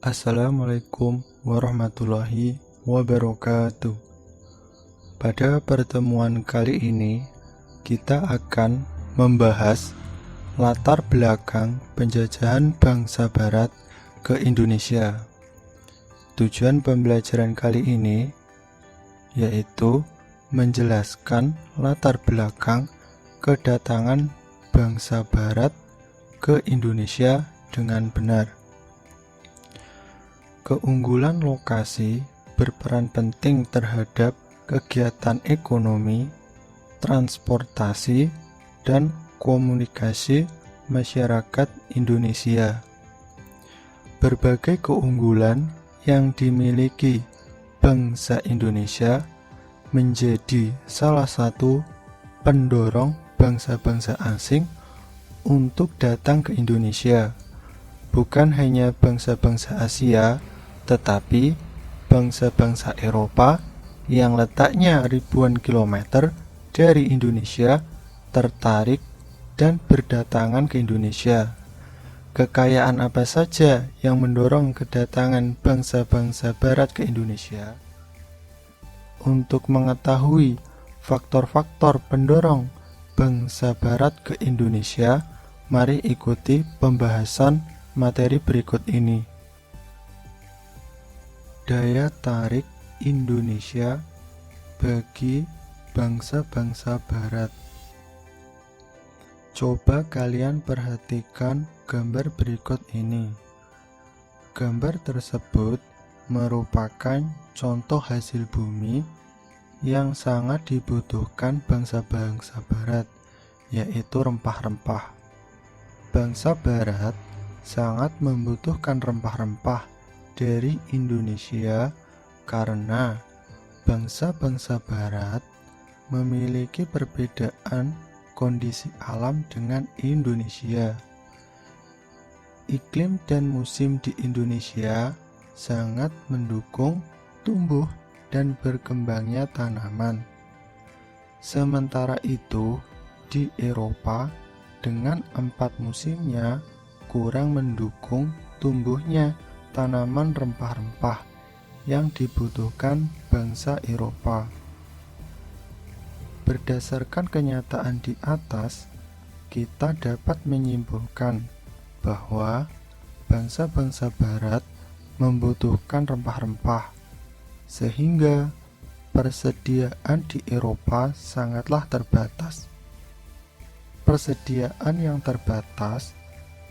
Assalamualaikum warahmatullahi wabarakatuh. Pada pertemuan kali ini, kita akan membahas latar belakang penjajahan bangsa Barat ke Indonesia. Tujuan pembelajaran kali ini yaitu menjelaskan latar belakang kedatangan bangsa Barat ke Indonesia dengan benar. Keunggulan lokasi berperan penting terhadap kegiatan ekonomi, transportasi, dan komunikasi masyarakat Indonesia. Berbagai keunggulan yang dimiliki bangsa Indonesia menjadi salah satu pendorong bangsa-bangsa asing untuk datang ke Indonesia. Bukan hanya bangsa-bangsa Asia, tetapi bangsa-bangsa Eropa yang letaknya ribuan kilometer dari Indonesia tertarik dan berdatangan ke Indonesia. Kekayaan apa saja yang mendorong kedatangan bangsa-bangsa Barat ke Indonesia? Untuk mengetahui faktor-faktor pendorong bangsa Barat ke Indonesia, mari ikuti pembahasan materi berikut ini. Daya tarik Indonesia bagi bangsa-bangsa Barat. Coba kalian perhatikan gambar berikut ini. Gambar tersebut merupakan contoh hasil bumi yang sangat dibutuhkan bangsa-bangsa Barat, yaitu rempah-rempah. Bangsa Barat sangat membutuhkan rempah-rempah dari Indonesia karena bangsa-bangsa Barat memiliki perbedaan kondisi alam dengan Indonesia. Iklim dan musim di Indonesia sangat mendukung tumbuh dan berkembangnya tanaman. Sementara itu, di Eropa dengan 4 musimnya kurang mendukung tumbuhnya tanaman rempah-rempah yang dibutuhkan bangsa Eropa. Berdasarkan kenyataan di atas, kita dapat menyimpulkan bahwa bangsa-bangsa Barat membutuhkan rempah-rempah, sehingga persediaan di Eropa sangatlah terbatas. Persediaan yang terbatas,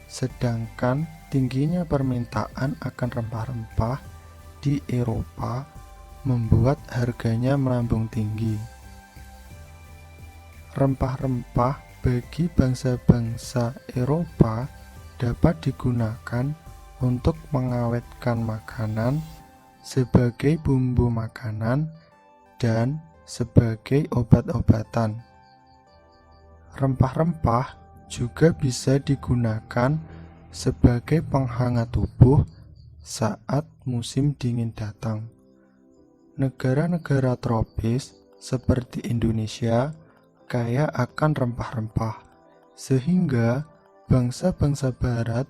sedangkan tingginya permintaan akan rempah-rempah di Eropa membuat harganya melambung tinggi. Rempah-rempah bagi bangsa-bangsa Eropa dapat digunakan untuk mengawetkan makanan, sebagai bumbu makanan, dan sebagai obat-obatan. Rempah-rempah juga bisa digunakan sebagai penghangat tubuh saat musim dingin datang. Negara-negara tropis seperti Indonesia kaya akan rempah-rempah, sehingga bangsa-bangsa Barat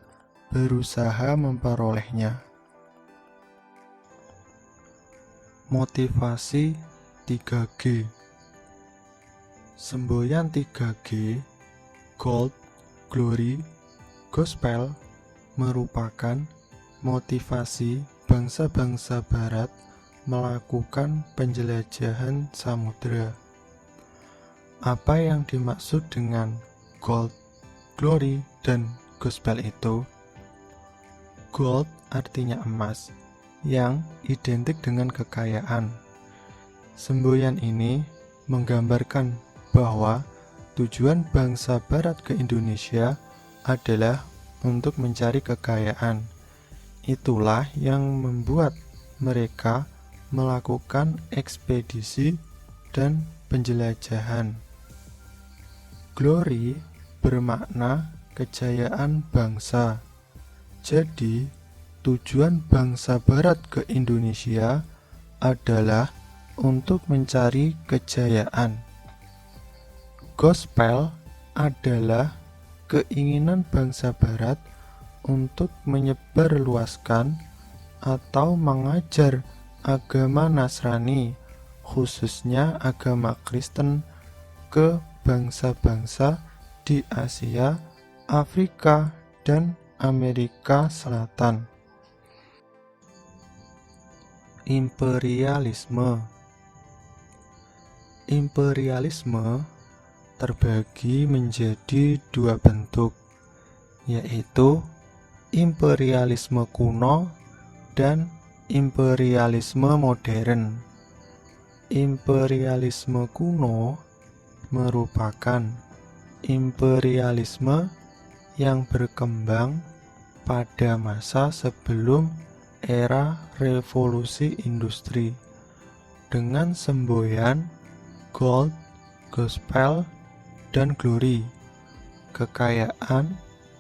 berusaha memperolehnya. Motivasi 3G. Semboyan 3G, Gold, Glory, Gospel merupakan motivasi bangsa-bangsa Barat melakukan penjelajahan samudera. Apa yang dimaksud dengan Gold, Glory, dan Gospel itu? Gold artinya emas, yang identik dengan kekayaan. Semboyan ini menggambarkan bahwa tujuan bangsa Barat ke Indonesia adalah untuk mencari kekayaan. Itulah yang membuat mereka melakukan ekspedisi dan penjelajahan. Glory bermakna kejayaan bangsa. Jadi, tujuan bangsa Barat ke Indonesia adalah untuk mencari kejayaan. Gospel adalah keinginan bangsa Barat untuk menyebarluaskan atau mengajar agama Nasrani, khususnya agama Kristen, ke bangsa-bangsa di Asia, Afrika, dan Amerika Selatan. Imperialisme. Imperialisme terbagi menjadi dua bentuk, yaitu imperialisme kuno dan imperialisme modern. Imperialisme kuno merupakan imperialisme yang berkembang pada masa sebelum era revolusi industri dengan semboyan gold, gospel, dan glory, kekayaan,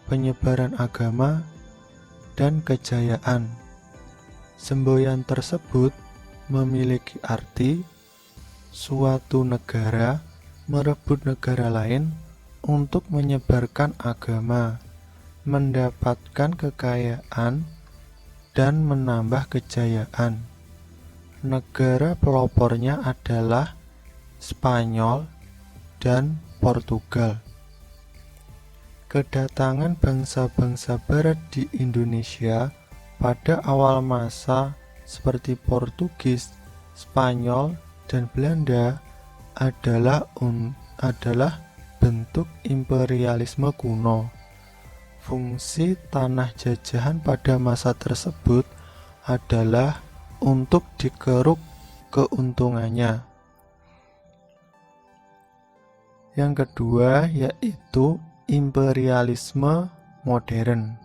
penyebaran agama, dan kejayaan. Semboyan tersebut memiliki arti suatu negara merebut negara lain untuk menyebarkan agama, mendapatkan kekayaan, dan menambah kejayaan. Negara pelopornya adalah Spanyol dan Portugal. Kedatangan bangsa-bangsa barat di Indonesia pada awal masa seperti Portugis, Spanyol, dan Belanda adalah bentuk imperialisme kuno. Fungsi tanah jajahan pada masa tersebut adalah untuk dikeruk keuntungannya. Yang kedua yaitu imperialisme modern.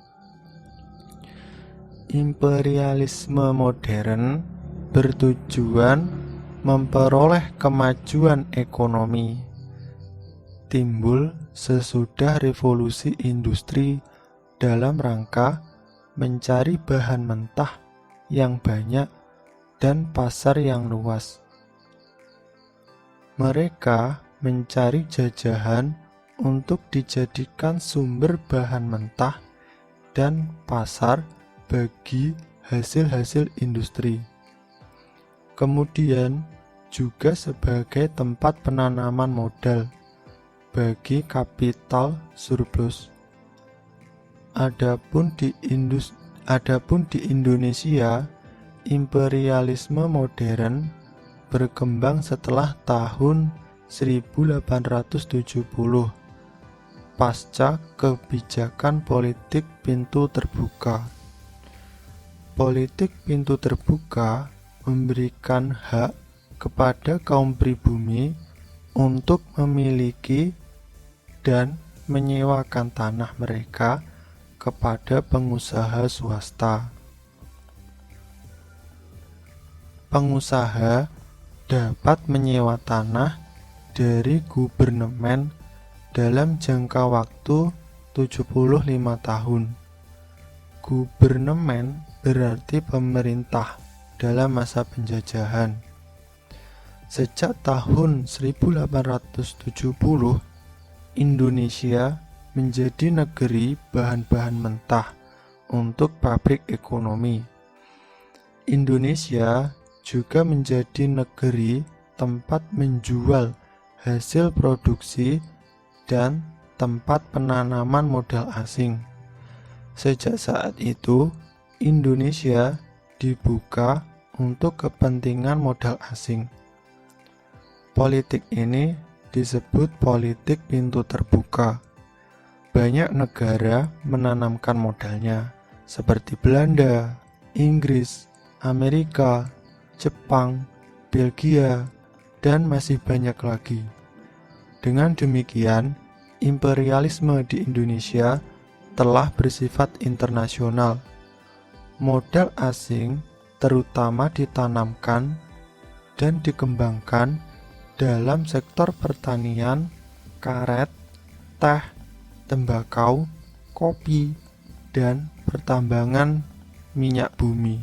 Imperialisme modern bertujuan memperoleh kemajuan ekonomi. Timbul sesudah revolusi industri dalam rangka mencari bahan mentah yang banyak dan pasar yang luas. Mereka mencari jajahan untuk dijadikan sumber bahan mentah dan pasar bagi hasil-hasil industri. Kemudian juga sebagai tempat penanaman modal bagi kapital surplus. Adapun di Indonesia, imperialisme modern berkembang setelah tahun 1870 pasca kebijakan politik pintu terbuka. Politik pintu terbuka memberikan hak kepada kaum pribumi untuk memiliki dan menyewakan tanah mereka kepada pengusaha swasta. Pengusaha dapat menyewa tanah dari gubernemen dalam jangka waktu 75 tahun. Gubernemen berarti pemerintah dalam masa penjajahan. Sejak tahun 1870, Indonesia menjadi negeri bahan-bahan mentah untuk pabrik ekonomi. Indonesia juga menjadi negeri tempat menjual hasil produksi dan tempat penanaman modal asing. Sejak saat itu, Indonesia dibuka untuk kepentingan modal asing. Politik ini disebut politik pintu terbuka. Banyak negara menanamkan modalnya, seperti Belanda, Inggris, Amerika, Jepang, Belgia, dan masih banyak lagi. Dengan demikian, imperialisme di Indonesia telah bersifat internasional. Modal asing terutama ditanamkan dan dikembangkan dalam sektor pertanian, karet, teh, tembakau, kopi, dan pertambangan minyak bumi.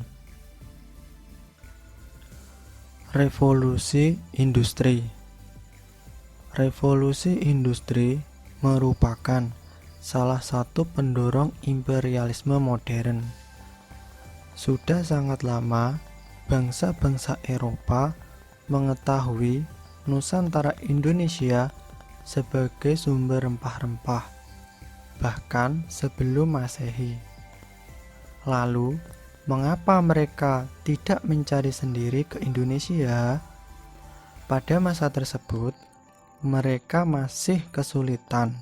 Revolusi industri. Revolusi industri merupakan salah satu pendorong imperialisme modern. Sudah sangat lama bangsa-bangsa Eropa mengetahui Nusantara Indonesia sebagai sumber rempah-rempah, bahkan sebelum Masehi. Lalu, mengapa mereka tidak mencari sendiri ke Indonesia? Pada masa tersebut, mereka masih kesulitan,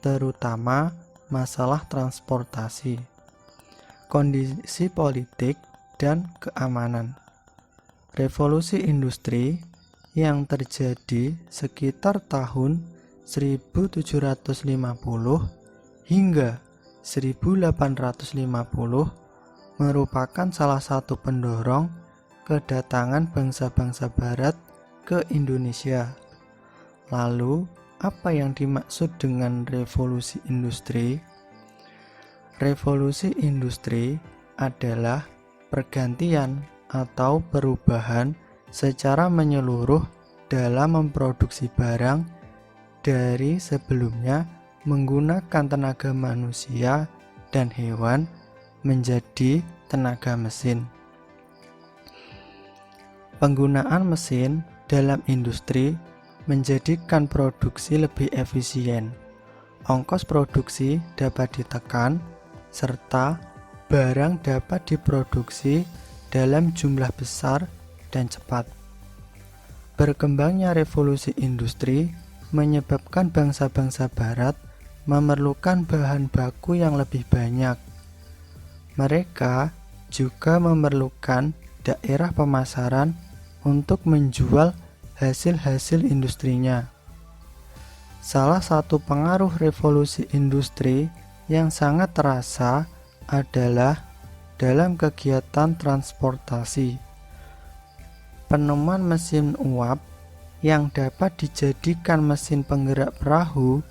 terutama masalah transportasi, kondisi politik, dan keamanan. Revolusi industri yang terjadi sekitar tahun 1750 hingga 1850 merupakan salah satu pendorong kedatangan bangsa-bangsa barat ke Indonesia. Lalu, apa yang dimaksud dengan revolusi industri? Revolusi industri adalah pergantian atau perubahan secara menyeluruh dalam memproduksi barang dari sebelumnya menggunakan tenaga manusia dan hewan menjadi tenaga mesin. Penggunaan mesin dalam industri menjadikan produksi lebih efisien. Ongkos produksi dapat ditekan serta barang dapat diproduksi dalam jumlah besar dan cepat. Berkembangnya revolusi industri menyebabkan bangsa-bangsa barat memerlukan bahan baku yang lebih banyak. Mereka juga memerlukan daerah pemasaran untuk menjual hasil-hasil industrinya. Salah satu pengaruh revolusi industri yang sangat terasa adalah dalam kegiatan transportasi. Penemuan mesin uap yang dapat dijadikan mesin penggerak perahu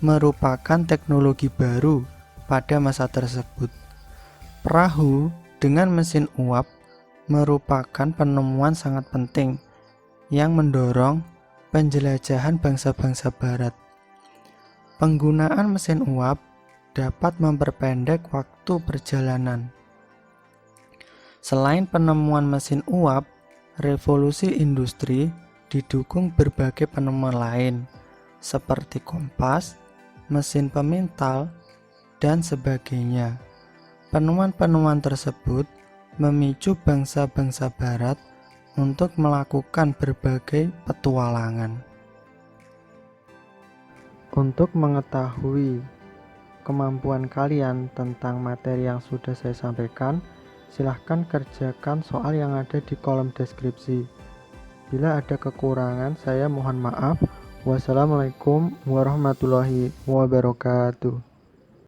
merupakan teknologi baru pada masa tersebut. Perahu dengan mesin uap merupakan penemuan sangat penting yang mendorong penjelajahan bangsa-bangsa barat. Penggunaan mesin uap dapat memperpendek waktu perjalanan. Selain penemuan mesin uap, revolusi industri didukung berbagai penemuan lain seperti kompas, mesin pemintal, dan sebagainya. Penemuan-penemuan tersebut memicu bangsa-bangsa barat untuk melakukan berbagai petualangan. Untuk mengetahui kemampuan kalian tentang materi yang sudah saya sampaikan, silahkan kerjakan soal yang ada di kolom deskripsi. Bila ada kekurangan, saya mohon maaf. Wassalamualaikum warahmatullahi wabarakatuh.